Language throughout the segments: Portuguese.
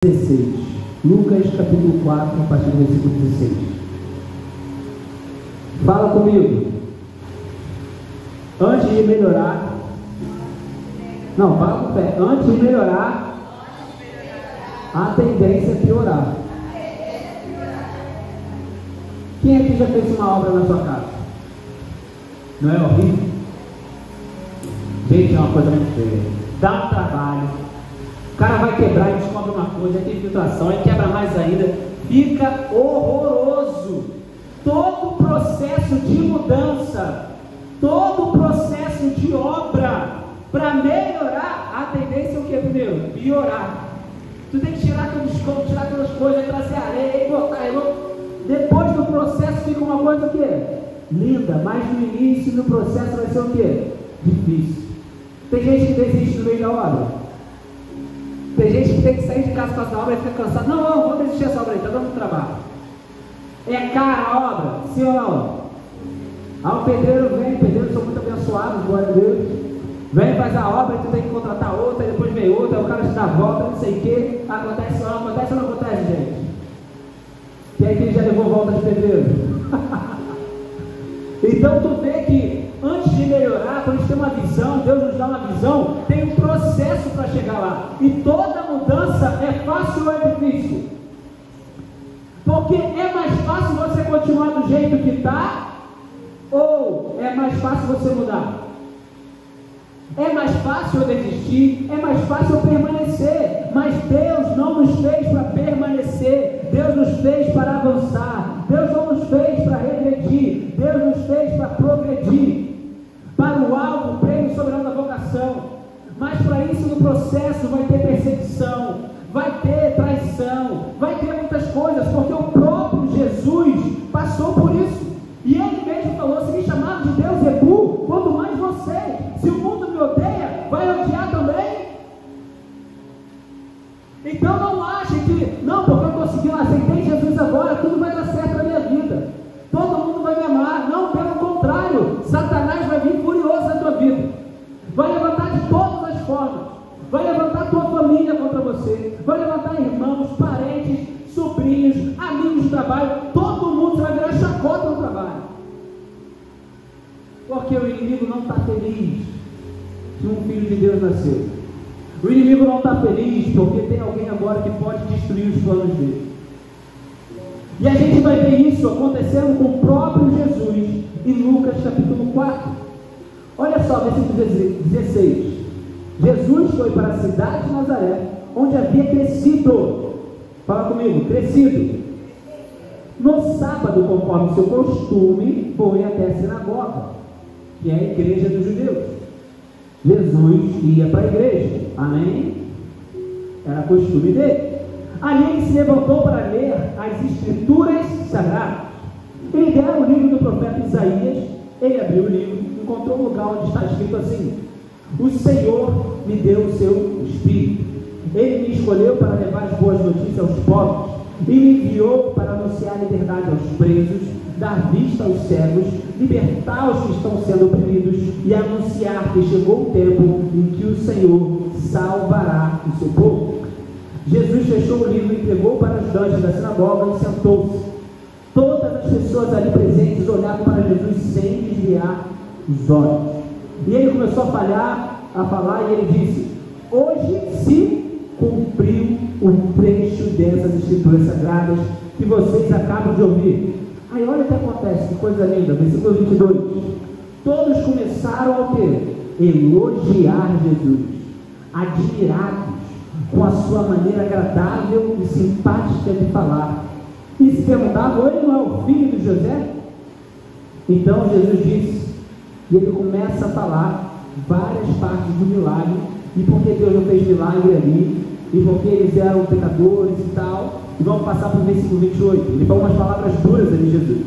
16. Lucas capítulo 4, a partir do versículo 16. Fala comigo. Antes de melhorar. Não, fala com fé. Antes de melhorar, a tendência é piorar. Quem aqui já fez uma obra na sua casa? Não é horrível? Gente, é uma coisa muito feia. Dá um trabalho. O cara vai quebrar e descobre uma coisa, tem infiltração, aí quebra mais ainda, fica horroroso. Todo o processo de mudança, todo o processo de obra, para melhorar, a tendência é o que primeiro? Piorar. Tu tem que tirar aqueles escombros, tirar aquelas coisas, trazer areia e botar. Depois do processo fica uma coisa o quê? Linda, mas no início, no processo vai ser o quê? Difícil. Tem gente que desiste no meio da obra. Tem gente que tem que sair de casa para fazer a obra e fica cansado. Não, vou desistir essa obra aí, está dando trabalho. É cara a obra, sim ou não? Aí o pedreiro vem, pedreiros são muito abençoados, glória a Deus. Vem, faz a obra, tu tem que contratar outra, depois vem outra, aí o cara te dá a volta, não sei o que. Acontece ou não acontece, gente? Quem aqui já levou volta de pedreiro? Então tu vê que antes de melhorar, quando a gente tem uma visão, Deus nos dá uma visão, tem um processo para chegar lá. E toda mudança é fácil ou é difícil? Porque é mais fácil você continuar do jeito que está, ou é mais fácil você mudar? É mais fácil eu desistir, é mais fácil eu permanecer, mas Deus não nos fez para permanecer, Deus nos fez para avançar, Deus não nos fez para regredir, Deus nos fez para progredir, para o alvo, o prêmio soberano da vocação. Mas para isso no processo vai ter perseguição, vai ter traição, vai ter muitas coisas, porque o próprio Jesus passou por isso, e ele mesmo falou: se me chamaram de Deus Ebu, quanto mais vocês. Se o mundo me odeia, vai odiar também? Então não ache que, não, porque eu consegui, aceitei Jesus agora, tudo vai dar certo na minha vida, todo mundo vai me amar. Não, pelo contrário, Satanás vai vir furioso na tua vida, vai levantar de todas as formas, vai levantar a tua família contra você, vai levantar irmãos, parentes, sobrinhos, amigos de trabalho, todo mundo vai virar chacota no trabalho, porque o inimigo não está feliz que um filho de Deus nasceu. O inimigo não está feliz porque tem alguém agora que pode destruir os planos dele. E a gente vai ver isso acontecendo com o próprio Jesus em Lucas capítulo 4. Olha só, versículo 16. Jesus foi para a cidade de Nazaré, onde havia crescido. Fala comigo, crescido. No sábado, conforme seu costume, foi até a sinagoga, que é a igreja dos judeus. Jesus ia para a igreja, amém? Era costume dele. Ali ele se levantou para ler as escrituras sagradas. Ele deu o livro do profeta Isaías, ele abriu o livro, encontrou um lugar onde está escrito assim: o Senhor me deu o seu Espírito, ele me escolheu para levar as boas notícias aos pobres, e me enviou para anunciar a liberdade aos presos, dar vista aos cegos, libertar os que estão sendo oprimidos e anunciar que chegou o tempo em que o Senhor salvará o seu povo. Jesus fechou o livro, entregou para os ajudantes da sinagoga e sentou-se. Todas as pessoas ali presentes olhavam para Jesus sem desviar os olhos. E ele começou a falar e ele disse: hoje se cumpriu o trecho dessas escrituras sagradas que vocês acabam de ouvir. Aí olha o que acontece, que coisa linda, versículo 22. Todos começaram a quê? Elogiar Jesus, admirados com a sua maneira agradável e simpática de falar, e se perguntavam: ele não é o filho de José? Então Jesus disse, e ele começa a falar várias partes do milagre, e porque Deus não fez milagre ali, e porque eles eram pecadores e tal. E vamos passar para o versículo 28. Ele fala umas palavras duras ali, Jesus.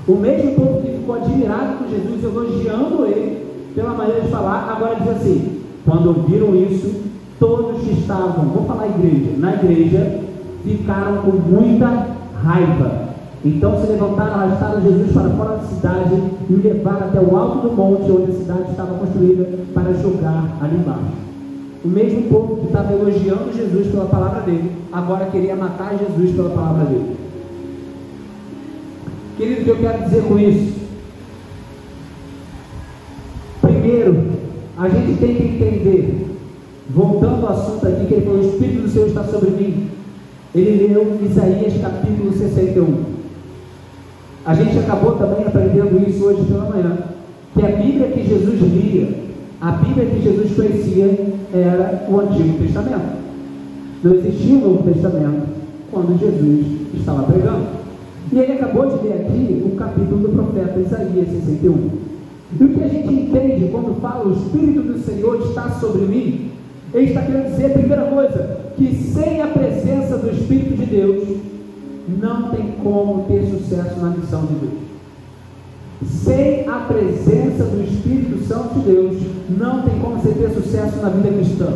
O mesmo povo que ficou admirado com Jesus, elogiando ele pela maneira de falar, agora diz assim: quando ouviram isso, todos que estavam, vou falar igreja, na igreja, ficaram com muita raiva. Então se levantaram, arrastaram Jesus para fora da cidade e o levaram até o alto do monte onde a cidade estava construída, para jogar ali embaixo. O mesmo povo que estava elogiando Jesus pela palavra dele, agora queria matar Jesus pela palavra dele. Querido, o que eu quero dizer com isso? Primeiro, a gente tem que entender, voltando ao assunto aqui, que ele falou: o Espírito do Senhor está sobre mim. Ele leu Isaías capítulo 61. A gente acabou também aprendendo isso hoje pela manhã, que a Bíblia que Jesus lia, a Bíblia que Jesus conhecia, era o Antigo Testamento. Não existia o Novo Testamento quando Jesus estava pregando. E ele acabou de ler aqui o capítulo do profeta Isaías 61. E o que a gente entende quando fala o Espírito do Senhor está sobre mim, ele está querendo dizer, primeira coisa, que sem a presença do Espírito de Deus, não tem como ter sucesso na missão de Deus. Sem a presença do Espírito Santo de Deus, não tem como você ter sucesso na vida cristã.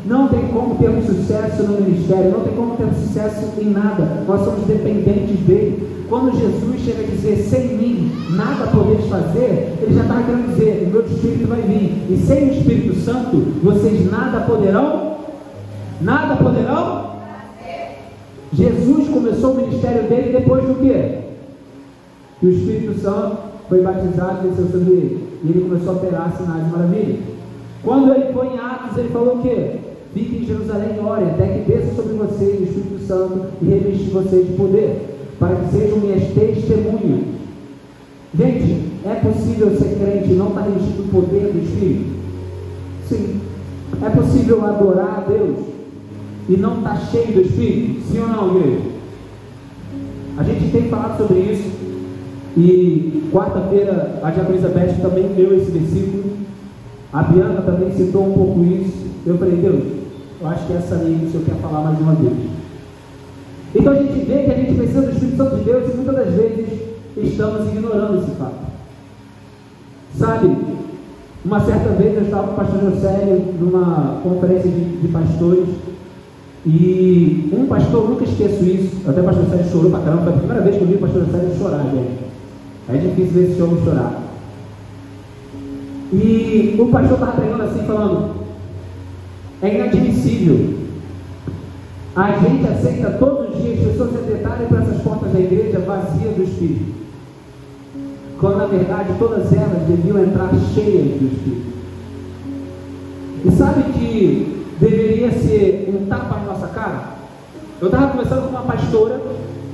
Não tem como termos sucesso no ministério, não tem como termos sucesso em nada. Nós somos dependentes dele. Quando Jesus chega a dizer: sem mim nada podeis fazer, ele já está querendo dizer: o meu Espírito vai vir, e sem o Espírito Santo vocês nada poderão. Jesus começou o ministério dele depois do quê? Que o Espírito Santo foi batizado e desceu sobre ele, e ele começou a operar sinais e maravilhas. Quando ele foi em Atos, ele falou o quê? Fiquem em Jerusalém e orem, até que desça sobre vocês o Espírito Santo e reveste vocês de poder, para que sejam minhas testemunhas. Gente, é possível ser crente e não estar revestido do poder do Espírito? Sim. É possível adorar a Deus e não estar cheio do Espírito? Sim ou não, igreja? A gente tem falado sobre isso, e quarta-feira a diaconisa Beth também leu esse versículo, a Bianca também citou um pouco isso. Eu falei: Deus, eu acho que essa linha que o Senhor quer falar mais uma vez. Então a gente vê que a gente precisa do Espírito Santo de Deus, e muitas das vezes estamos ignorando esse fato. Sabe, uma certa vez eu estava com o pastor Josélio numa conferência de pastores, e um pastor, nunca esqueço isso, até o pastor Josélio chorou pra caramba. Foi a primeira vez que eu vi o pastor Josélio chorar, gente. É difícil ver esse homem chorar. E o pastor estava pregando assim, falando: é inadmissível, a gente aceita todos os dias pessoas entrarem por essas portas da igreja vazias do Espírito, quando na verdade todas elas deviam entrar cheias do Espírito. E sabe que deveria ser um tapa na nossa cara? Eu estava conversando com uma pastora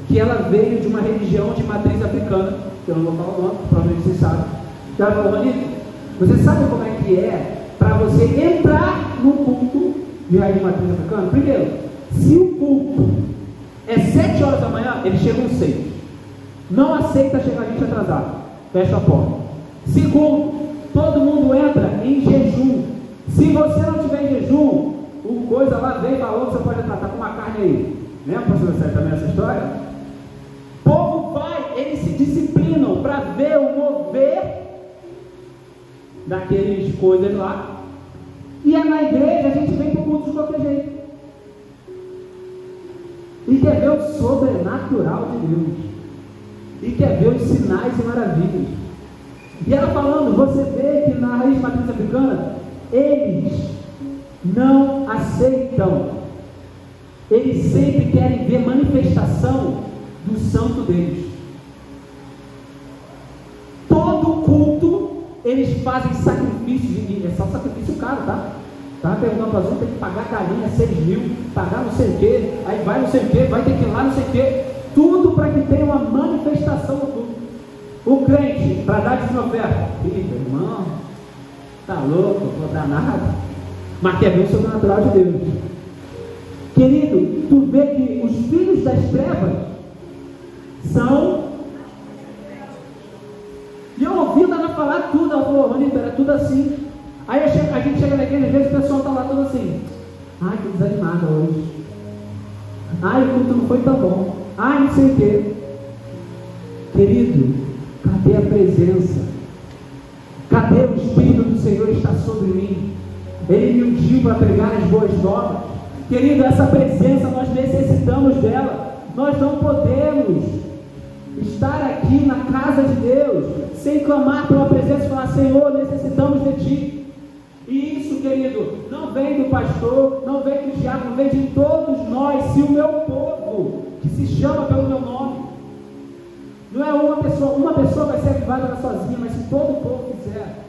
que ela veio de uma religião de matriz africana, que eu não vou falar o nome, provavelmente vocês sabem. Ela falou: Ronito, você sabe como é que é para você entrar no culto de raiz de matriz africana? Primeiro, se o culto é 7 horas da manhã, eles chegam 6. Não aceita chegar gente atrasada, fecha a porta. Segundo, todo mundo entra em jejum. Se você não tiver em jejum, o coisa lá vem e falou que você pode entrar, tá com uma carne aí. Lembra, pastor Sérgio, também essa história? O povo vai, eles se disciplinam para ver o mover daqueles coisas lá. E é na igreja a gente vem para o culto de qualquer jeito. E quer ver o sobrenatural de Deus. E quer ver os sinais e maravilhas. E ela falando, você vê que na raiz de matriz africana, eles não aceitam. Eles sempre querem ver manifestação do santo deles. Todo culto, eles fazem sacrifício de... É só sacrifício caro, tá? Estava perguntando para as outras, tem que pagar galinha 6 mil, pagar não sei o que, aí vai não sei o que, vai ter que ir lá não sei o que, tudo para que tenha uma manifestação do culto. O crente, para dar de oferta, filho, irmão, tá louco, não vou dar nada, mas quer ver o sobrenatural de Deus. Querido, tu vê que os filhos das trevas são... E eu ouvindo ela falar tudo, ela falou, Ronito, era tudo assim. Aí a gente chega na igreja, às vezes o pessoal está lá todo assim, ai, que desanimada hoje, ai, o culto não foi tão bom, ai, não sei o que. Querido, cadê a presença? Cadê o Espírito do Senhor está sobre mim? Ele me ungiu para pregar as boas novas. Querido, essa presença nós necessitamos dela. Nós não podemos estar aqui na casa de Deus sem clamar pela presença e falar, Senhor, necessitamos de Ti. E isso que querido, não vem do pastor, não vem do diácono, vem de todos nós, se o meu povo, que se chama pelo meu nome. Não é uma pessoa vai ser avivada sozinha, mas se todo o povo quiser,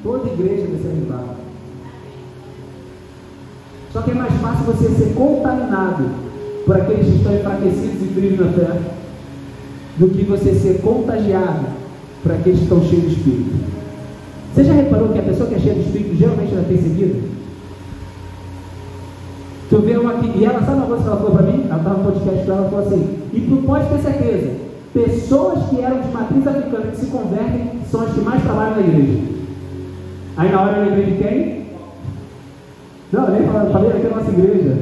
toda igreja vai ser avivada. Só que é mais fácil você ser contaminado por aqueles que estão enfraquecidos e frios na fé, do que você ser contagiado por aqueles que estão cheios de Espírito. Você já reparou que a pessoa que é cheia de Espírito geralmente ela é perseguida? Tu vê uma aqui, e ela, sabe uma coisa que ela falou para mim? Ela estava no podcast dela, ela falou assim: e tu pode ter certeza, pessoas que eram de matriz africana que se convertem são as que mais trabalham na igreja. Aí na hora eu lembrei de quem? Não, nem falei aqui na nossa igreja.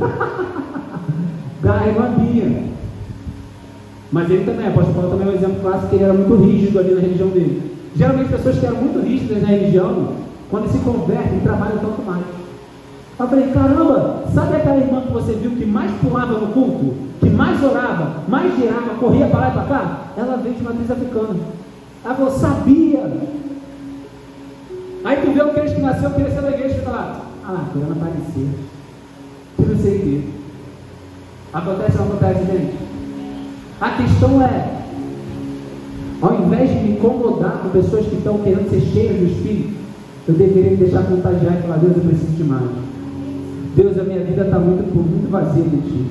Da irmã Bia. Mas ele também, o apóstolo Paulo também é um exemplo clássico, que ele era muito rígido ali na religião dele. Geralmente pessoas que eram muito rígidas na religião, quando se convertem, trabalham tanto mais. Eu falei, caramba, sabe aquela irmã que você viu que mais pulava no culto, que mais orava, mais girava, corria para lá e para cá? Ela veio de matriz africana. Ela falou, sabia. Aí tu vê o crente que nasceu, cresceu na igreja e fica lá, querendo aparecer, que não sei o que. Acontece ou não acontece, gente? A questão é, ao invés de me incomodar com pessoas que estão querendo ser cheias do Espírito, eu deveria me deixar contagiar e falar, Deus, eu preciso de mais. Deus, a minha vida está muito vazia de Ti.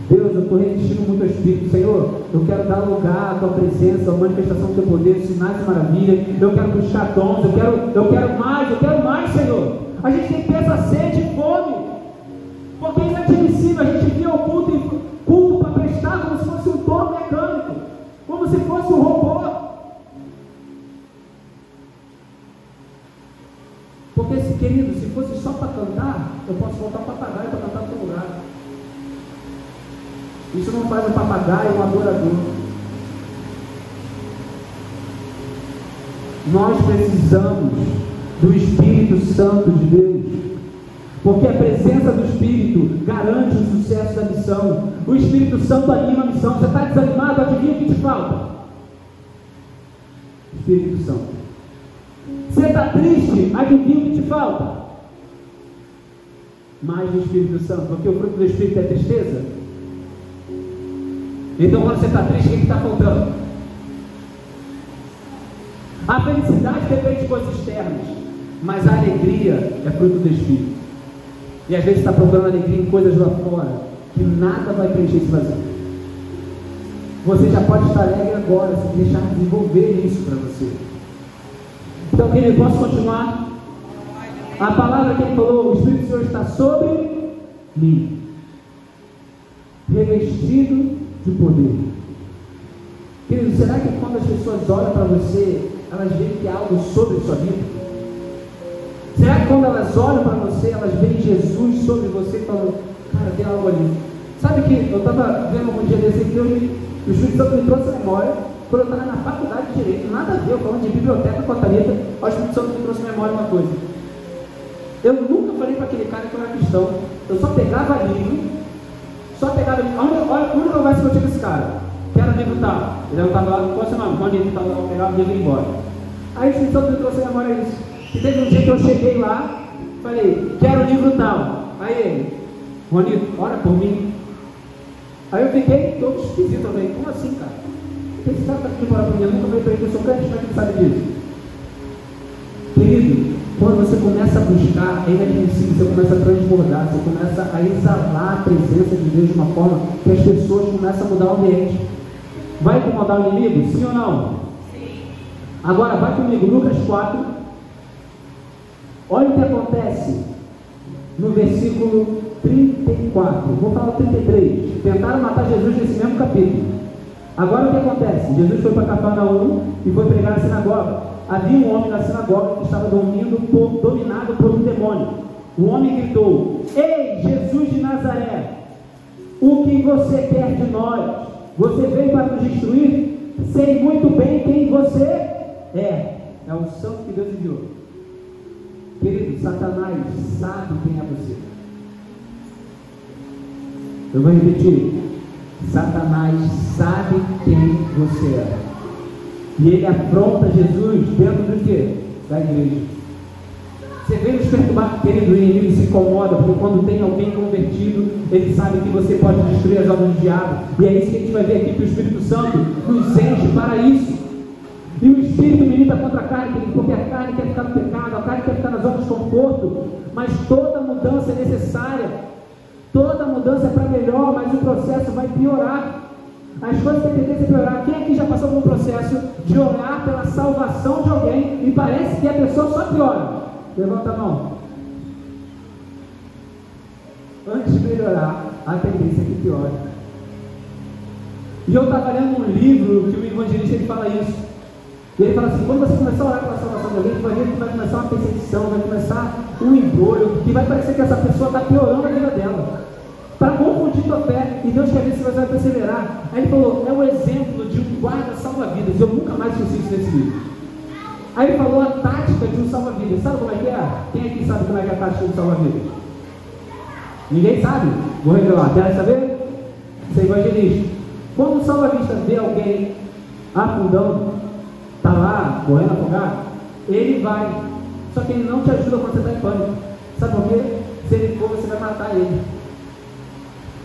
Deus, eu estou resistindo muito ao Espírito. Senhor, eu quero dar lugar à Tua presença, à manifestação do Teu poder, sinais e maravilhas. Eu quero puxar dons, eu quero mais, Senhor. A gente tem que ter essa sede e fome, porque é inadmissível a gente vir ao culto para prestar como se fosse um touro mecânico, como se fosse um robô. Porque, querido, se fosse só para cantar, eu posso voltar o papagaio para cantar no seu lugar. Isso não faz um papagaio um adorador. Nós precisamos do Espírito Santo de Deus, porque a presença do Espírito garante o sucesso da missão. O Espírito Santo anima a missão. Você está desanimado? Adivinha o que te falta? Espírito Santo. Você está triste? Adivinha o que te falta? Mais do Espírito Santo, porque o fruto do Espírito é tristeza. Então quando você está triste, o que está faltando? A felicidade depende de coisas externas, mas a alegria é fruto do Espírito. E às vezes está procurando alegria em coisas lá fora, que nada vai preencher esse vazio. Você já pode estar alegre agora, se deixar desenvolver isso para você. Então, querido, posso continuar? A palavra que ele falou, o Espírito do Senhor está sobre mim, revestido de poder. Querido, será que quando as pessoas olham para você, elas veem que há algo sobre a sua vida? Será que quando elas olham para você, elas veem Jesus sobre você e falam, cara, tem algo ali? Sabe que eu estava vendo um dia desse aqui, o Espírito Santo me trouxe a memória, quando eu estava na faculdade de Direito, nada a ver, eu falando de biblioteca com a Thalita, o Espírito Santo me trouxe a memória uma coisa. Eu nunca falei para aquele cara que eu era cristão, eu só pegava livro, olha, a única conversa que eu tinha com esse cara, que era livro tal, ele não estava lá, qual é o seu nome? Quando ele estava lá, eu pegava o livro e ia embora. Aí o Espírito Santo me trouxe a memória disso. E teve um dia que eu cheguei lá, falei, quero o livro tal. Aí ele, Juanito, ora por mim. Aí eu fiquei todo esquisito, eu falei, como assim, cara? Esse cara está aqui orar por mim, eu nunca falei para ele que eu sou crente, mas ele sabe disso. Querido, quando você começa a buscar, é inadmissível, você começa a transbordar, você começa a exalar a presença de Deus de uma forma que as pessoas começam a mudar o ambiente. Vai incomodar o inimigo? Sim ou não? Sim. Agora, vai comigo, Lucas 4. Olha o que acontece no versículo 34. Vou falar o 33. Tentaram matar Jesus nesse mesmo capítulo. Agora o que acontece? Jesus foi para Cafarnaum e foi pregar na sinagoga. Havia um homem na sinagoga que estava dominado por um demônio. O homem gritou: Ei, Jesus de Nazaré, o que você quer de nós? Você veio para nos destruir? Sei muito bem quem você é. É o santo que Deus enviou. Querido, Satanás sabe quem é você. Eu vou repetir. Satanás sabe quem você é. E ele afronta Jesus dentro do quê? Da igreja. Você vem nos perturbar, querido, o inimigo se incomoda, porque quando tem alguém convertido, ele sabe que você pode destruir as obras do diabo, e é isso que a gente vai ver aqui, que o Espírito Santo nos enche para isso. E o Espírito milita contra a carne, querido, porque a carne quer ficar no pecado, a carne quer ficar na zona de conforto, mas toda mudança é necessária, toda mudança é para melhor, mas o processo vai piorar. As coisas têm tendência a piorar. Quem aqui já passou por um processo de orar pela salvação de alguém e parece que a pessoa só piora? Levanta a mão. Antes de melhorar, a tendência é que piore. E eu estava lendo um livro que o evangelista ele fala isso. E ele fala assim: quando você começar a orar pela salvação de alguém, você vai ver que vai começar uma perseguição, vai começar um embrulho, que vai parecer que essa pessoa está piorando a vida dela, para confundir tua fé, e Deus quer ver se você vai perseverar. Aí ele falou: é o exemplo de um guarda salva-vidas. Eu nunca mais esqueci isso nesse livro. Aí ele falou a tática de um salva-vidas. Sabe como é que é? Quem aqui sabe como é que é a tática de um salva-vidas? Ninguém sabe? Vou revelar. Quer saber? Você é evangelista. Quando o salva-vista vê alguém afundando, está lá, correndo afogado, ele vai. Só que ele não te ajuda quando você está em pânico. Sabe por quê? Se ele for, você vai matar ele.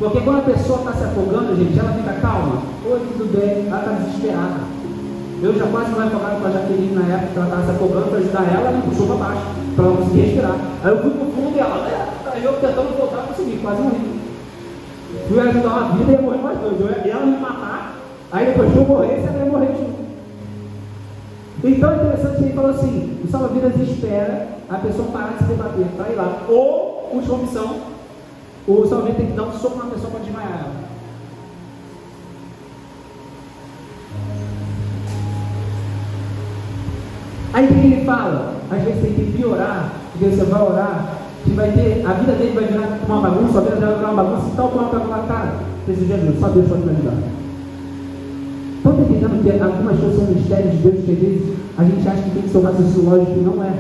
Porque quando a pessoa está se afogando, gente, ela fica calma. Oi, tudo bem? Ela está desesperada. Eu já quase não afogado com a Jaqueline na época que ela estava se afogando, para ajudar ela, ela me puxou para baixo, para ela conseguir respirar. Aí eu fui para o fundo e ela, aí eu tentando voltar, consegui, quase morri. Fui ajudar uma vida e ia morrer mais dois. E ela me matar, aí depois que eu morresse, ela ia morrer junto. Então é interessante que ele falou assim: o salva-vidas espera a pessoa parar de se debater para ir lá. Ou, última opção, o salva-vidas tem que dar um soco na pessoa para desmaiar ela. Aí o que ele fala? Às vezes tem que piorar, porque você vai orar, que vai ter, a vida dele vai virar uma bagunça, a vida dela vai virar uma bagunça, e tal como ela vai falar: cara, preciso de Jesus, só Deus pode me ajudar. Estão entendendo que algumas coisas são mistérios de Deus, que às vezes a gente acha que tem que ser um raciocínio lógico, e não é.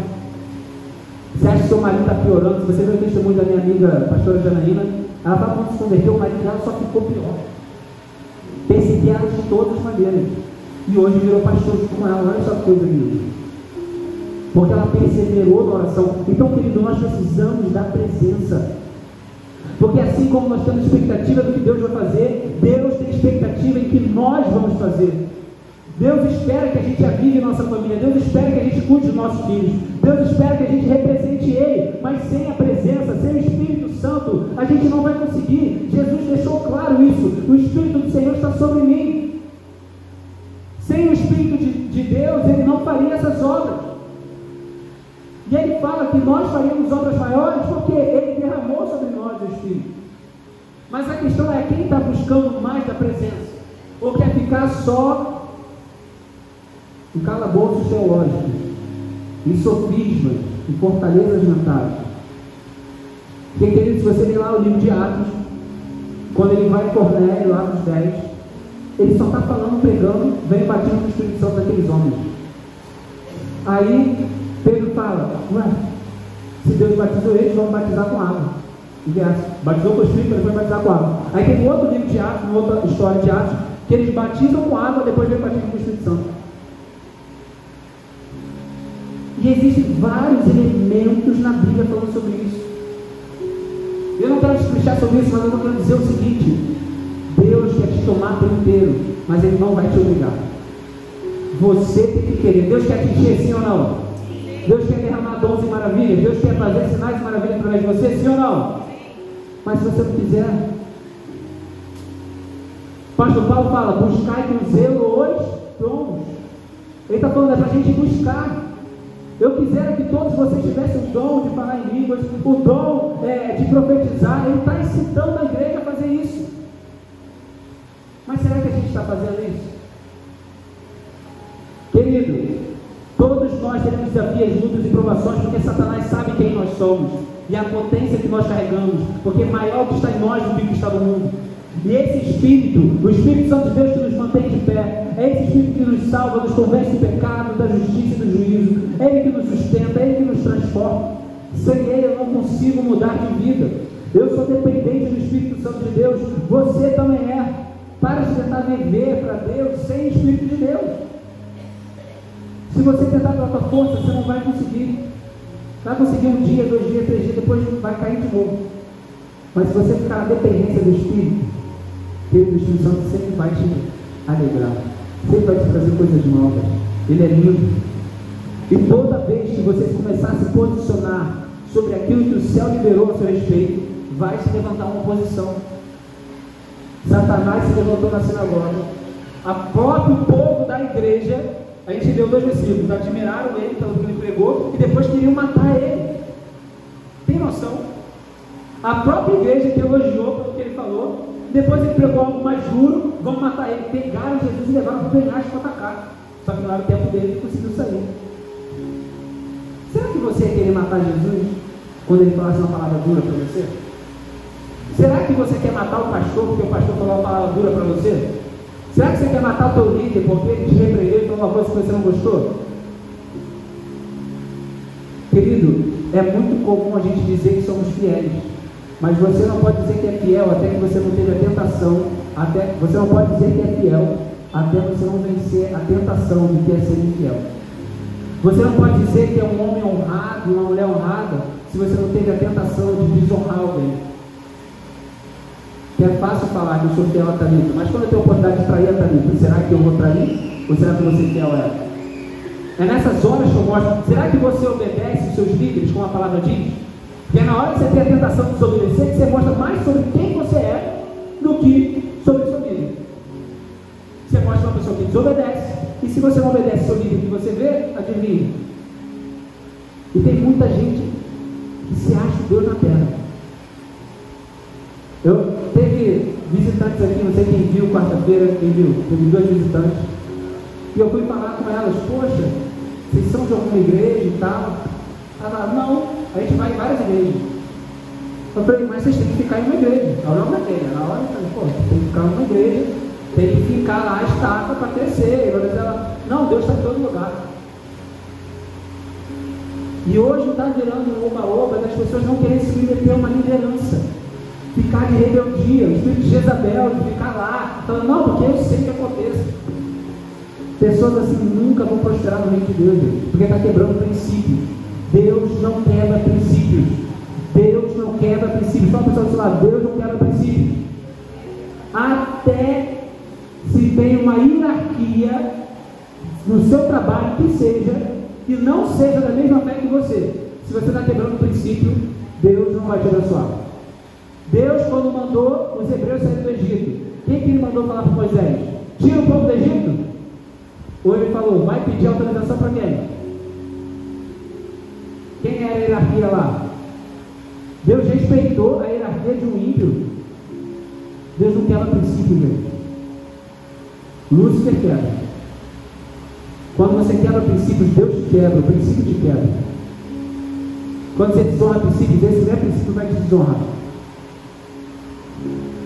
Você acha que seu marido está piorando? Se você vê o testemunho da minha amiga pastora Janaína, ela fala: quando se converteu, o marido dela só ficou pior. Persegui ela de todas as maneiras. E hoje virou pastor junto com ela. Olha só que coisa linda. Porque ela perseverou na oração. Então, querido, nós precisamos da presença. Porque assim como nós temos expectativa do que Deus vai fazer, Deus tem expectativa em que nós vamos fazer. Deus espera que a gente avive nossa família. Deus espera que a gente cuide dos nossos filhos. Deus espera que a gente represente Ele. Mas sem a presença, sem o Espírito Santo, a gente não vai conseguir. Jesus deixou claro isso: o Espírito do Senhor está sobre mim. Sem o Espírito de Deus, Ele não faria essas obras. E Ele fala que nós faríamos obras maiores porque Ele derramou sobre nós o Espírito. Mas a questão é: quem está buscando mais da presença? Ou quer ficar só em calabouços teológicos, em sofismas, em fortalezas mentais? Porque, querido, se você ler lá o livro de Atos, quando ele vai em Cornélio, lá nos 10, ele só está falando, pregando, vem batendo no Espírito Santo daqueles homens. Aí Pedro fala: ué, se Deus batizou eles, vão batizar com água. Batizou com o Espírito, depois batizar com água. Aí tem um outro livro de Atos, uma outra história de Atos, que eles batizam com água, depois vem batizar com o Espírito Santo. E existem vários elementos na Bíblia falando sobre isso. Eu não quero explicar sobre isso, mas eu quero dizer o seguinte: Deus quer te tomar por inteiro, mas Ele não vai te obrigar. Você tem que querer. Deus quer te encher, sim ou não? Deus quer derramar dons e maravilhas. Deus quer fazer sinais e maravilhas através de você, sim ou não? Mas se você não quiser, Pastor Paulo fala: buscai com zelo os dons. Ele está falando para a gente buscar. Eu quisera que todos vocês tivessem o dom de falar em línguas, o dom de profetizar. Ele está incitando a igreja a fazer isso. Mas será que a gente está fazendo isso? Querido, todos nós teremos desafios, lutas e provações, porque Satanás sabe quem nós somos e a potência que nós carregamos, porque maior o que está em nós do que o que está no mundo. E esse Espírito, o Espírito Santo de Deus, que nos mantém de pé, é esse Espírito que nos salva, nos convence do pecado, da justiça e do juízo. É Ele que nos sustenta, é Ele que nos transforma. Sem Ele eu não consigo mudar de vida. Eu sou dependente do Espírito Santo de Deus. Você também é. Para de tentar viver para Deus sem o Espírito de Deus. Se você tentar pela tua força, você não vai conseguir. Vai conseguir um dia, 2 dias, 3 dias, depois vai cair de novo. Mas se você ficar na dependência do Espírito, o Espírito Santo sempre vai te alegrar, sempre vai te trazer coisas novas. Ele é lindo. E toda vez que você começar a se posicionar sobre aquilo que o céu liberou a seu respeito, vai se levantar uma oposição. Satanás se levantou na sinagoga. O próprio povo da igreja, a gente leu 2 versículos, admiraram ele pelo que ele pregou e depois queriam matar ele. Tem noção? A própria igreja que elogiou pelo que ele falou, depois ele pregou algo mais duro, vão matar ele. Pegaram Jesus e levaram para o penhasco para atacar. Só que não era o tempo dele, ele conseguiu sair. Será que você ia querer matar Jesus quando ele falasse uma palavra dura para você? Será que você quer matar o pastor porque o pastor falou uma palavra dura para você? Será que você quer matar o teu líder porque ele te repreendeu e falou uma coisa que você não gostou? Querido, é muito comum a gente dizer que somos fiéis, mas você não pode dizer que é fiel até que você não teve a tentação, você não pode dizer que é fiel até você não vencer a tentação de que é ser infiel. Você não pode dizer que é um homem honrado, uma mulher honrada, se você não teve a tentação de desonrar alguém. Que é fácil falar que eu sou fiel a Thalita, mas quando eu tenho a oportunidade de trair a Thalita, será que eu vou trair? Ou será que eu vou ser fiel a ela? É nessas horas que eu mostro. Será que você obedece os seus líderes, como a palavra diz? Porque é na hora que você tem a tentação de desobedecer que você mostra mais sobre quem você é do que sobre o seu líder. Você mostra uma pessoa que desobedece, e se você não obedece o seu líder que você vê, adivinha? E tem muita gente que se acha Deus na terra. Teve visitantes aqui, não sei quem viu quarta-feira, quem viu? Teve 2 visitantes. E eu fui falar com elas, poxa, vocês são de alguma igreja e tal? Ela falou, não, a gente vai em várias igrejas. Eu falei, mas vocês têm que ficar em uma igreja. Ela não igreja. Na hora eu falei, pô, tem que ficar em uma igreja, tem que ficar lá a estaca para crescer. Ela, não, Deus está em todo lugar. E hoje está virando um oba-oba das pessoas não querem se submeter a uma liderança, ficar de rebeldia, o espírito de Jezabel, de ficar lá, falando, não, porque eu sei que aconteça. Pessoas assim nunca vão prosperar no reino de Deus, porque está quebrando princípios. Deus não quebra princípios. Deus não quebra princípios. Só a pessoa do lado, Deus não quebra princípios. Até se tem uma hierarquia no seu trabalho que seja, que não seja da mesma fé que você. Se você está quebrando o princípio, Deus não vai te abençoar. Deus, quando mandou os hebreus saírem do Egito, quem que ele mandou falar para Moisés? Tira o povo do Egito? Ou ele falou, vai pedir autorização para quem? Quem era a hierarquia lá? Deus respeitou a hierarquia de um ímpio. Deus não quebra princípio, gente. Lúcifer quebra. Quando você quebra princípios, Deus te quebra, o princípio te quebra. Quando você desonra princípios, esse não é princípio, vai te desonrar.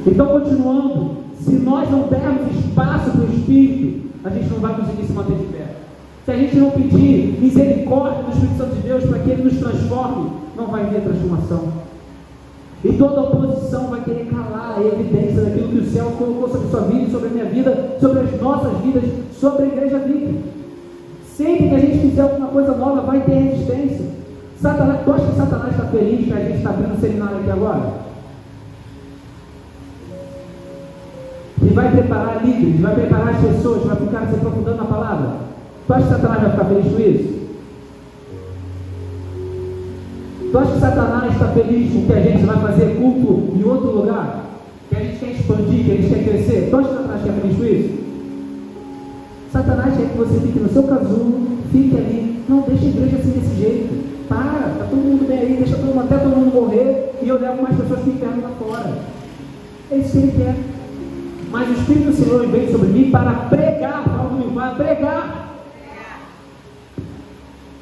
Então, continuando, se nós não dermos espaço para o Espírito, a gente não vai conseguir se manter de pé. Se a gente não pedir misericórdia do Espírito Santo de Deus para que Ele nos transforme, não vai haver transformação. E toda oposição vai querer calar a evidência daquilo que o céu colocou sobre a sua vida, sobre a minha vida, sobre as nossas vidas, sobre a igreja viva. Sempre que a gente fizer alguma coisa nova, vai ter resistência. Satanás, tu acha que Satanás está feliz que a gente está abrindo um seminário aqui agora? E vai preparar líderes, vai preparar as pessoas para ficar se aprofundando na palavra. Tu acha que Satanás vai ficar feliz com isso? Tu acha que Satanás está feliz com que a gente vai fazer culto em outro lugar? Que a gente quer expandir, que a gente quer crescer? Tu acha que Satanás está feliz com isso? Satanás quer que você fique no seu casulo, fique ali. Não, deixa a igreja assim desse jeito. Para, está todo mundo bem aí, deixa até todo mundo morrer e eu levo mais pessoas para o inferno lá fora. É isso que ele quer. Mas o Espírito do Senhor veio sobre mim para pregar, para pregar.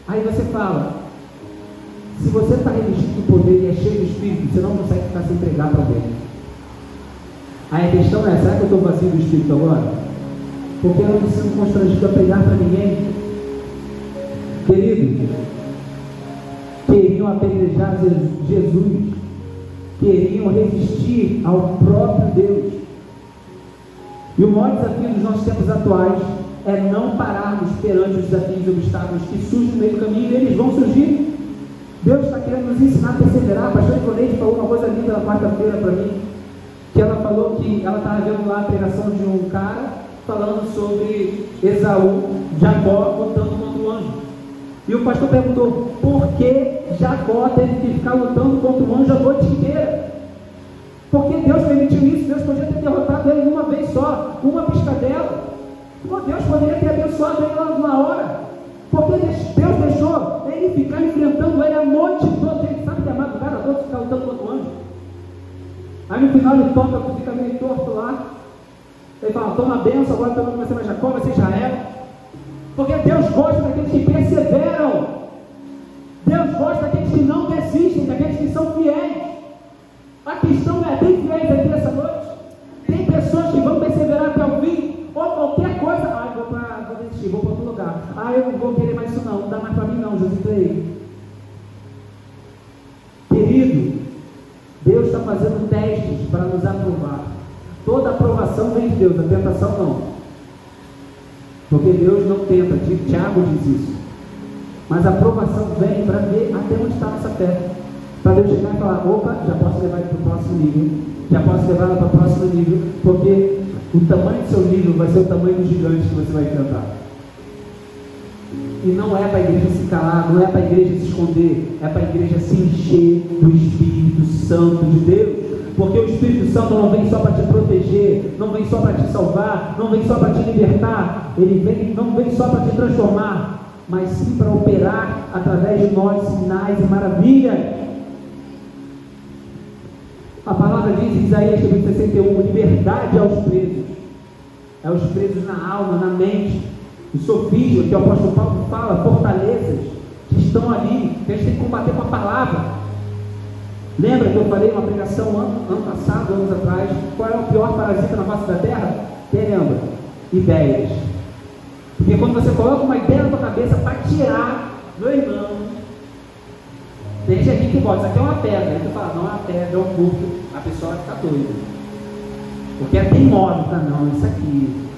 Aí você fala, se você está revestido do poder e é cheio do Espírito, você não consegue ficar sem pregar para alguém. Aí a questão é, será que eu estou vazio do Espírito agora? Porque eu não preciso constrangido a pregar para ninguém. Querido, queriam apedrejar Jesus, queriam resistir ao próprio Deus. E o maior desafio dos nossos tempos atuais é não pararmos perante os desafios e obstáculos que surgem no meio do caminho, e eles vão surgir. Deus está querendo nos ensinar a perseverar. A pastora Ivoneide falou uma coisa linda na quarta-feira para mim, que ela falou que ela estava vendo lá a pregação de um cara falando sobre Esaú, Jacó lutando contra o anjo. E o pastor perguntou, por que Jacó teve que ficar lutando contra o anjo a noite inteira? Porque Deus permitiu isso. Deus podia ter derrotado ele uma vez só, uma piscadela. Deus poderia ter abençoado ele lá na hora. Porque Deus deixou ele ficar enfrentando ele a noite toda. Ele sabe que a madrugada toda ficar lutando contra o anjo. Aí no final ele toca, fica meio torto lá. Ele fala, toma a benção, agora não vai ser mais Jacó, vai ser Israel. Porque Deus gosta daqueles que perseveram. Deus gosta daqueles que não desistem, daqueles que são fiéis. A questão é, tem fiéis aqui essa noite? Tem pessoas que vão perseverar até o fim? Ou qualquer coisa, vou desistir, vou para outro lugar. Eu não vou querer mais isso não dá mais para mim não, José. Querido, Deus está fazendo testes para nos aprovar. Toda aprovação vem de Deus, a tentação não. Porque Deus não tenta, Tiago diz isso. Mas a aprovação vem para ver até onde está a nossa fé. Para Deus chegar e falar, opa, já posso levar ele para o próximo nível. Já posso levar ela para o próximo nível. Porque o tamanho do seu nível vai ser o tamanho do gigante que você vai enfrentar. E não é para a igreja se calar, não é para a igreja se esconder, é para a igreja se encher do Espírito Santo de Deus. Porque o Espírito Santo não vem só para te proteger, não vem só para te salvar, não vem só para te libertar, não vem só para te transformar, mas sim para operar através de nós sinais e maravilhas. A palavra diz em Isaías 61, liberdade aos presos, é os presos na alma, na mente, o sofisma, que o apóstolo Paulo fala, fortalezas que estão ali, que a gente tem que combater com a palavra. Lembra que eu falei uma pregação ano passado, anos atrás, qual é o pior parasita na face da terra? Quem lembra? Ideias. Porque quando você coloca uma ideia na tua cabeça para tirar, meu irmão, tem gente que bota, isso aqui é uma pedra, aí tu fala, não é uma pedra, é um corpo, a pessoa vai ficar doida. Porque é teimóvel, tá? Não, isso aqui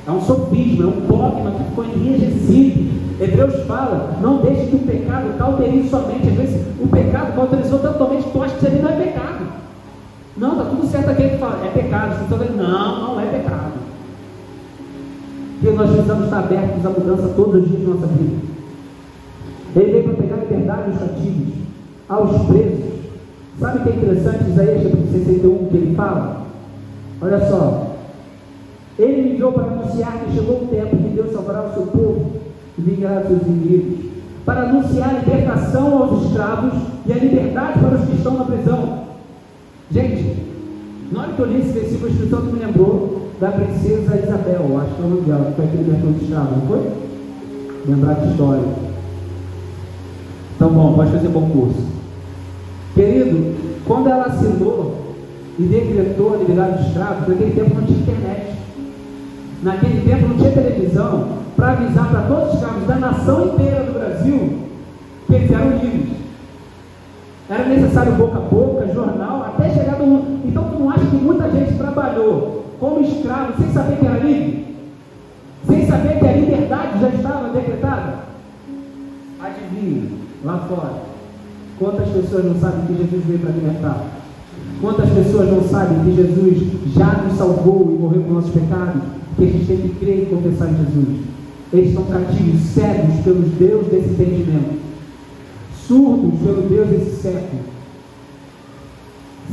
é um sofisma, é um dogma que ficou enrijecido. Hebreus fala, não deixe que o pecado cauterize sua mente. Às vezes o pecado cauterizou totalmente que tu acha que isso ali não é pecado. Não, está tudo certo aquele que fala, é pecado. Você está vendo? Não é pecado. Porque nós precisamos estar abertos à mudança todos os dias da nossa vida. Ele veio para pegar a liberdade dos cativos, aos presos. Sabe o que é interessante? Isaías 61 que ele fala? Olha só. Ele me enviou para anunciar que chegou o tempo que Deus salvará o seu povo e vingará os seus inimigos, para anunciar a libertação aos escravos e a liberdade para os que estão na prisão. Gente, na hora que eu li esse versículo, o Espírito Santo me lembrou da princesa Isabel, acho que é o nome dela, que foi que libertou os escravos, não foi? Lembrar de história. Então, bom, pode fazer bom curso. Querido, quando ela assinou e decretou a liberdade dos escravos, naquele tempo não tinha internet. Naquele tempo não tinha televisão para avisar para todos os escravos da nação inteira do Brasil que eles eram livres. Era necessário boca a boca, jornal, até chegar no mundo. Então tu não acha que muita gente trabalhou como escravo sem saber que era livre? Sem saber que a liberdade já estava decretada? Adivinha, lá fora, quantas pessoas não sabem que Jesus veio para libertar? Quantas pessoas não sabem que Jesus já nos salvou e morreu por nossos pecados? Que a gente tem que crer e confessar em Jesus. Eles estão cativos, cegos pelo Deus desse entendimento, surdos pelo Deus desse século.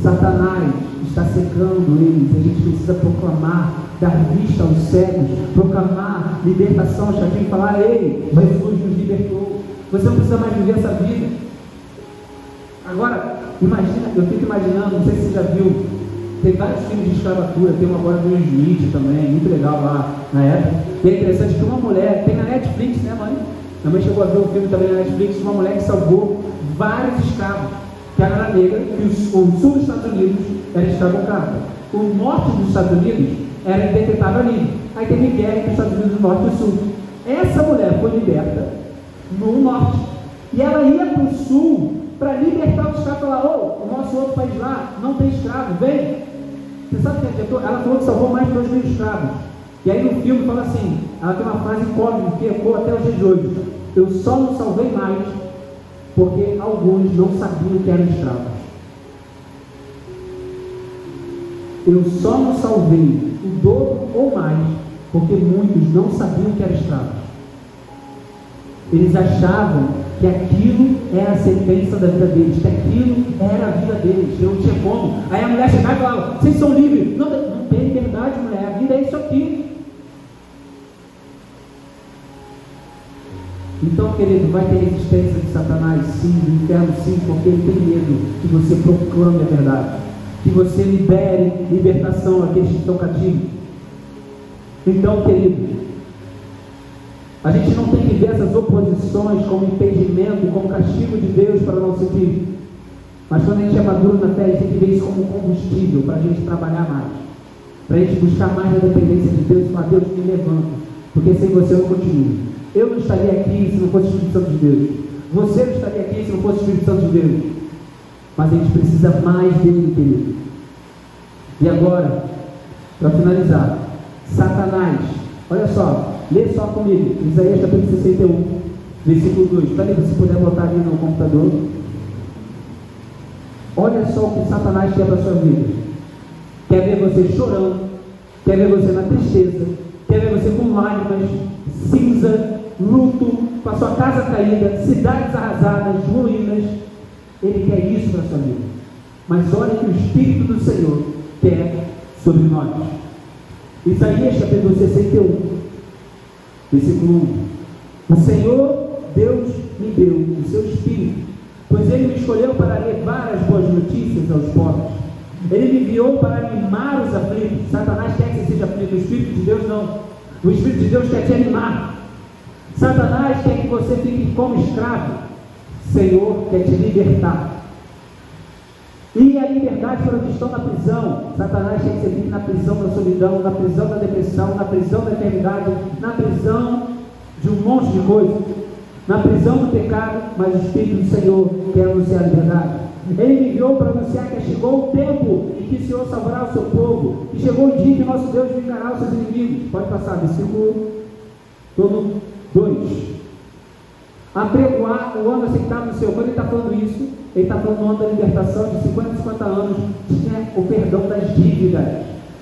Satanás está secando eles. A gente precisa proclamar, dar vista aos cegos, proclamar libertação aos cativos, falar, ei, Jesus nos libertou, você não precisa mais viver essa vida. Agora, imagina, eu fico imaginando, não sei se você já viu, tem vários filmes de escravatura, tem um agora do Will Smith também, muito legal lá na época. E é interessante que uma mulher, tem na Netflix, né, mãe? Minha mãe chegou a ver um filme também na Netflix, uma mulher que salvou vários escravos, que era negra, que o sul dos Estados Unidos era escravocrata. O norte dos Estados Unidos era decretado livre. Aí teve guerra entre os Estados Unidos do norte e do sul. Essa mulher foi liberta no norte. E ela ia para o sul para libertar os escravos e falar, o nosso outro país lá não tem escravo, vem. Você sabe o que ela falou que salvou mais de 2.000 escravos. E aí no filme fala assim, ela tem uma frase icônica que ecoa até os dias de hoje. Eu só não salvei mais Porque alguns não sabiam que eram escravos. Eu só não salvei o dobro ou mais, porque muitos não sabiam que eram escravos. Eles achavam que aquilo era a sentença da vida deles, que aquilo era a vida deles, não tinha como. Aí a mulher chegava e falava: vocês são livres. Não, não tem liberdade, mulher, a vida é isso aqui. Então, querido, vai ter resistência de Satanás, sim, do inferno, sim, porque ele tem medo que você proclame a verdade, que você libere libertação àqueles que estão cativos. Então, querido, a gente não tem que ver essas oposições como impedimento, como castigo de Deus para o nosso filho. Mas quando a gente é maduro na fé, a gente tem que ver isso como combustível para a gente trabalhar mais, para a gente buscar mais a dependência de Deus e falar: Deus, me levanta, porque sem você eu não continuo. Eu não estaria aqui se não fosse o Espírito Santo de Deus. Você não estaria aqui se não fosse o Espírito Santo de Deus. Mas a gente precisa mais dele, querido. E agora, para finalizar, Satanás, olha só, lê só comigo, Isaías capítulo 61, versículo 2. Peraí, se puder botar ali no computador. Olha só o que Satanás quer para a sua vida. Quer ver você chorando, quer ver você na tristeza, quer ver você com lágrimas, cinza, luto, com a sua casa caída, cidades arrasadas, ruínas. Ele quer isso para a sua vida. Mas olha que o Espírito do Senhor quer sobre nós. Isaías capítulo 61, versículo 1. O Senhor Deus me deu o seu Espírito, pois Ele me escolheu para levar as boas notícias aos pobres. Ele me enviou para animar os aflitos. Satanás quer que você seja aflito, o Espírito de Deus não. O Espírito de Deus quer te animar. Satanás quer que você fique como escravo. O Senhor quer te libertar. E a liberdade para os que estão na prisão. Satanás quer que você fique na prisão da solidão, na prisão da depressão, na prisão da eternidade, na prisão de um monte de coisas, na prisão do pecado. Mas o Espírito do Senhor quer anunciar a liberdade. Ele me enviou para anunciar que chegou o tempo em que o Senhor salvará o seu povo, que chegou o dia que nosso Deus vingará os seus inimigos. Pode passar, versículo todo 2. Apregoar o ano aceitável do Senhor. Quando ele está falando isso, ele está falando do ano da libertação de 50 a 50 anos, tinha o perdão das dívidas.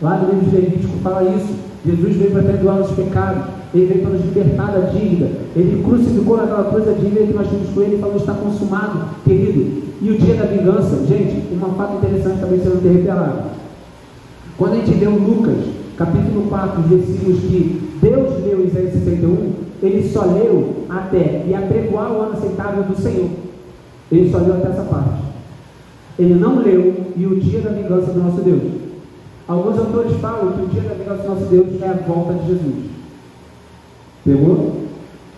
Lá no livro de Levítico fala isso. Jesus veio para perdoar os pecados, ele veio para nos libertar da dívida, ele crucificou naquela cruz a dívida que nós tínhamos com ele e falou: está consumado, querido. E o dia da vingança, gente, uma fato interessante também sendo ter revelado. Quando a gente lê o Lucas, capítulo 4, versículos que Deus leu em Isaías 61, ele só leu até e apregoar o ano aceitável do Senhor. Ele só leu até essa parte. Ele não leu e o dia da vingança do nosso Deus. Alguns autores falam que o dia da vingança do nosso Deus é a volta de Jesus. Pegou?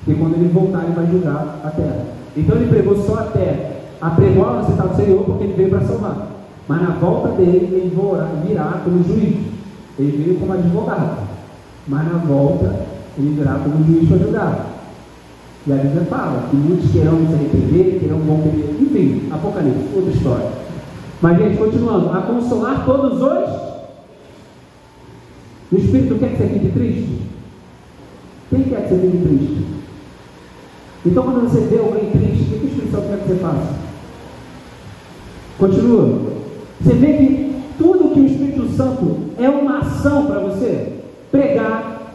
Porque quando ele voltar, ele vai julgar a terra. Então ele pregou só até apregoar o ano aceitável do Senhor, porque ele veio para salvar. Mas na volta dele, ele virá como juiz. Ele veio como advogado. Mas na volta, ele virá como juiz para julgar. E a Bíblia fala que muitos querão se arrepender, querão bom período. Enfim, Apocalipse, outra história. Mas, gente, continuando. A consolar todos os... O Espírito quer que você fique triste? Quem quer que você fique triste? Então, quando você vê alguém triste, o que o Espírito Santo quer que você faça? Continua. Você vê que tudo que o Espírito Santo é uma ação para você. Pregar,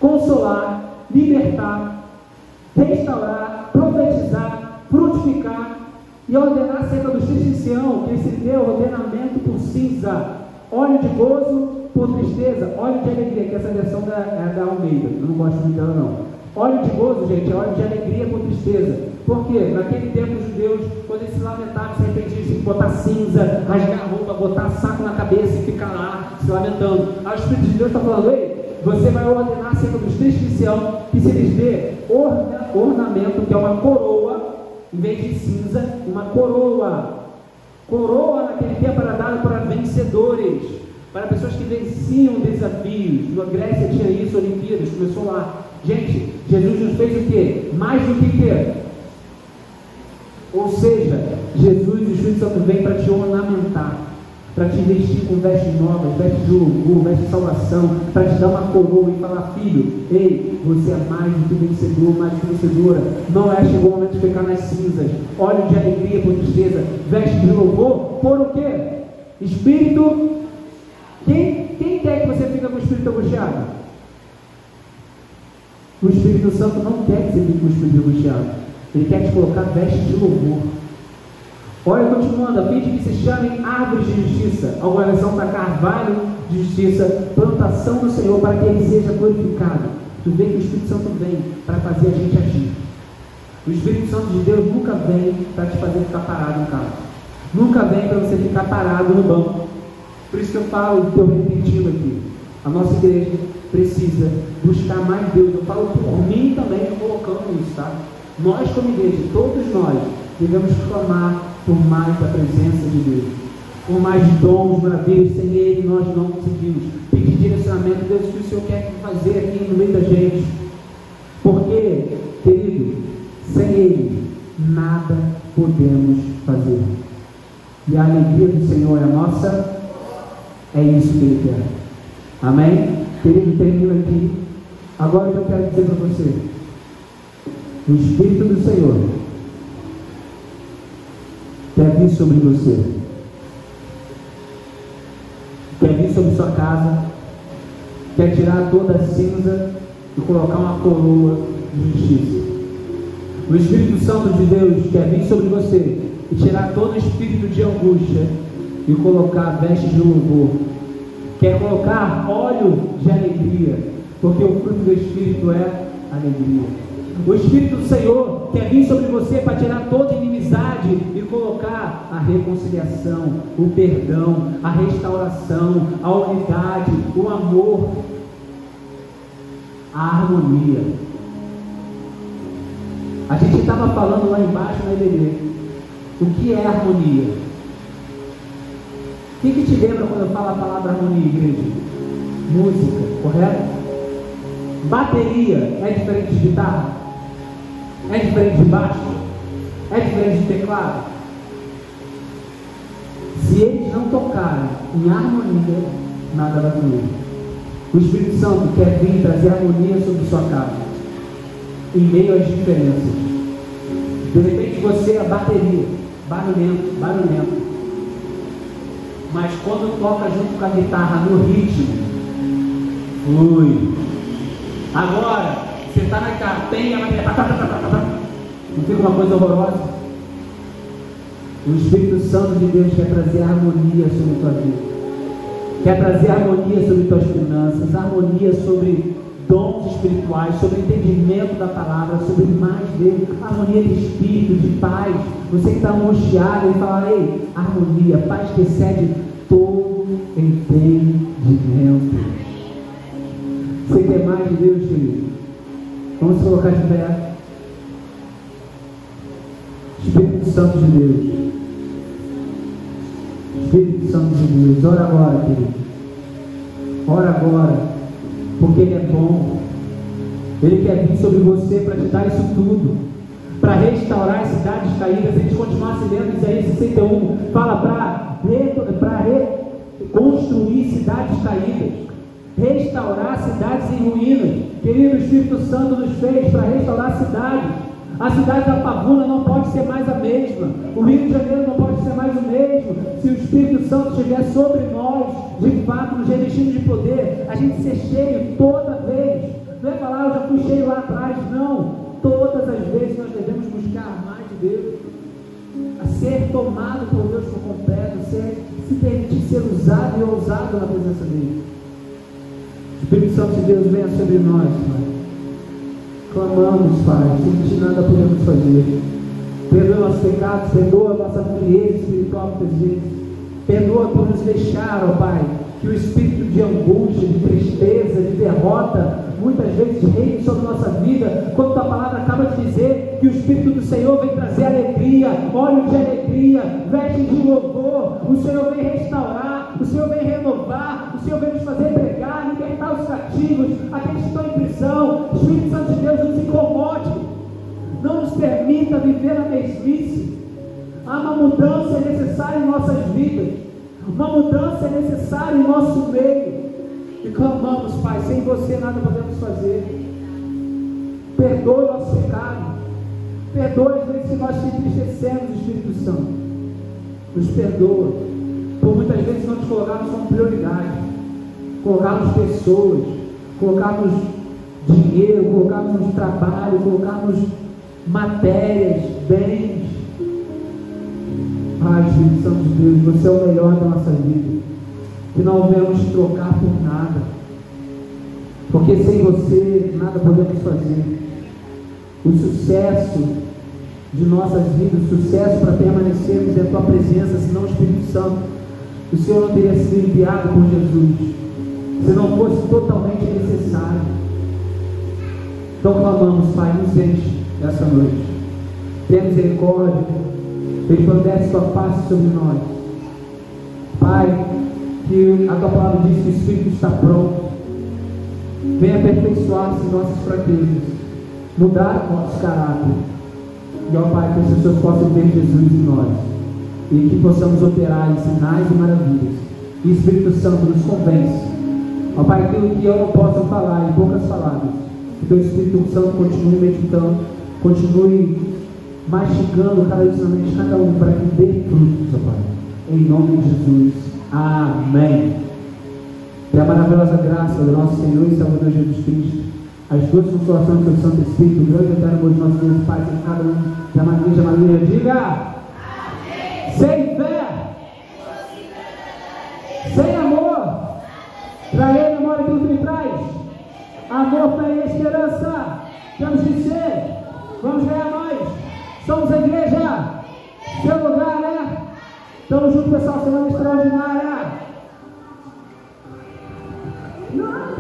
consolar, libertar, restaurar, profetizar, frutificar e ordenar acerca dos tristes de Sião, que esse deu ordenamento por cinza, óleo de gozo por tristeza, óleo de alegria, que essa versão é da Almeida, eu não gosto muito dela não. Óleo de gozo, gente, é óleo de alegria por tristeza. Por quê? Naquele tempo os judeus, quando eles se lamentavam, se arrependiam, tinham que botar cinza, rasgar a roupa, botar saco na cabeça e ficar lá se lamentando. Aí o Espírito de Deus está falando: ei, você vai ordenar acerca dos tristes de Sião, que se eles dê ornamento, que é uma coroa, em vez de cinza, uma coroa. Coroa naquele tempo era dada para vencedores, para pessoas que venciam desafios. Na Grécia tinha isso, Olimpíadas, começou lá. Gente, Jesus nos fez o quê? Mais do que quê? Ou seja, Jesus e o Espírito Santo vem para te ornamentar, para te vestir com vestes novas, vestes de louvor, vestes de salvação, para te dar uma coroa e falar: filho, ei, você é mais do que vencedor, mais do que vencedora. Não chegou o momento de ficar nas cinzas. Óleo de alegria por tristeza, vestes de louvor, por o quê? Espírito. Quem quer que você fique com o espírito angustiado? O Espírito Santo não quer que você fique com o espírito angustiado. Ele quer te colocar vestes de louvor. Olha, continuando, a fim de que se chamem árvores de justiça, alguma versão para carvalho de justiça, plantação do Senhor, para que Ele seja glorificado. Tu vê que o Espírito Santo vem para fazer a gente agir. O Espírito Santo de Deus nunca vem para te fazer ficar parado no carro. Nunca vem para você ficar parado no banco. Por isso que eu falo, estou repetindo aqui, a nossa igreja precisa buscar mais Deus. Eu falo por mim também, colocando isso, tá? Nós como igreja, todos nós, devemos clamar por mais da presença de Deus, por mais dons, maravilhas. Sem Ele nós não conseguimos. Pedir direcionamento: Deus, o que o Senhor quer fazer aqui no meio da gente? Porque, querido, sem Ele nada podemos fazer. E a alegria do Senhor é a nossa. É isso que Ele quer. Amém? Querido, termino aqui. Agora eu quero dizer para você: o Espírito do Senhor quer vir sobre você, quer vir sobre sua casa, quer tirar toda a cinza e colocar uma coroa de justiça. O Espírito Santo de Deus quer vir sobre você e tirar todo o espírito de angústia e colocar vestes de louvor. Quer colocar óleo de alegria, porque o fruto do Espírito é alegria. O Espírito do Senhor quer vir sobre você para tirar toda inimizade e colocar a reconciliação, o perdão, a restauração, a unidade, o amor, a harmonia. A gente estava falando lá embaixo na EBD. O que é harmonia? O que te lembra quando eu falo a palavra harmonia, igreja? Música, correto? Bateria é diferente de guitarra? É diferente de baixo? É diferente de teclado? Se eles não tocarem em harmonia, nada vai fluir. O Espírito Santo quer vir trazer harmonia sobre sua casa, em meio às diferenças. De repente você é a bateria, barulhento. Mas quando toca junto com a guitarra no ritmo, flui. Agora, você está na capenha, não fica uma coisa horrorosa? O Espírito Santo de Deus quer trazer harmonia sobre a tua vida, quer trazer harmonia sobre tuas finanças, harmonia sobre dons espirituais, sobre entendimento da palavra, sobre mais dele, harmonia de espírito, de paz. Você que está angustiado, ele fala: ei, harmonia, paz que excede todo entendimento. Você quer mais de Deus, querido? Vamos se colocar de pé. Espírito Santo de Deus, Espírito Santo de Deus, ora agora, querido. Ora agora, porque Ele é bom. Ele quer vir sobre você para te dar isso tudo, para restaurar as cidades caídas. Se a gente continuasse lendo Isaías 61, fala para reconstruir cidades caídas, restaurar cidades em ruínas. Querido, o Espírito Santo nos fez para restaurar cidades. A cidade da Pavuna não pode ser mais a mesma. O Rio de Janeiro não pode ser mais o mesmo. Se o Espírito Santo estiver sobre nós, de fato, nos revestindo de poder, a gente ser cheio toda vez. Não é falar: eu já fui cheio lá atrás. Não. Todas as vezes nós devemos buscar mais de Deus, a ser tomado por Deus por completo, se permitir ser usado e ousado na presença dele. Espírito Santo de Deus, venha sobre nós, Pai. Clamamos, Pai, sem ti nada podemos fazer. Perdoa nossos pecados, perdoa nossa frieza espiritual muitas vezes. Perdoa por nos deixar, ó Pai, que o espírito de angústia, de tristeza, de derrota, muitas vezes reine sobre nossa vida, quando a palavra acaba de dizer que o Espírito do Senhor vem trazer alegria, óleo de alegria, veste de louvor. O Senhor vem restaurar, o Senhor vem renovar, o Senhor vem nos fazer pregar, libertar os cativos, aqueles que estão em prisão. O Espírito Santo de Deus nos incomode, não nos permita viver a mesmice. Há uma mudança necessária em nossas vidas. Uma mudança é necessária em nosso meio. E clamamos, Pai, sem você nada podemos fazer. Perdoe o nosso pecado. Perdoe as vezes que nós te entristecemos, Espírito Santo. Nos perdoa. Por muitas vezes não te colocarmos como prioridade. Colocarmos pessoas, colocarmos dinheiro, colocarmos trabalho, colocarmos matérias, bens. Pai, Espírito Santo de Deus, você é o melhor da nossa vida. Que não venhamos trocar por nada. Porque sem você nada podemos fazer. O sucesso de nossas vidas, o sucesso para permanecermos em a tua presença, senão o Espírito Santo, o Senhor não teria sido enviado por Jesus, se não fosse totalmente necessário. Então clamamos, Pai, nos enche essa noite. Tenha misericórdia, resplandece tua face sobre nós. Pai, que a tua palavra diz que o Espírito está pronto. Venha aperfeiçoar-se em nossas fraquezas, mudar o nosso caráter. E ó Pai, que as pessoas possam ver Jesus em nós e que possamos operar em sinais e maravilhas. E o Espírito Santo nos convence, ó Pai, aquilo que eu não posso falar em poucas palavras, que teu Espírito Santo continue meditando, continue mastigando cada ensinamento de cada um, para que dê frutos, ó Pai, em nome de Jesus, amém. E a maravilhosa graça do nosso Senhor e Salvador Jesus Cristo, as duas consolações do Santo Espírito, o grande eterno amor de nosso Deus Pai, que cada um da Igreja Maria diga amém. Sem fé, sem amor, trazer memória aquilo que me traz amor, fé e esperança. Temos que ser, vamos ganhar nós, somos a igreja, seu lugar, né? Estamos juntos, pessoal, semana extraordinária. Não,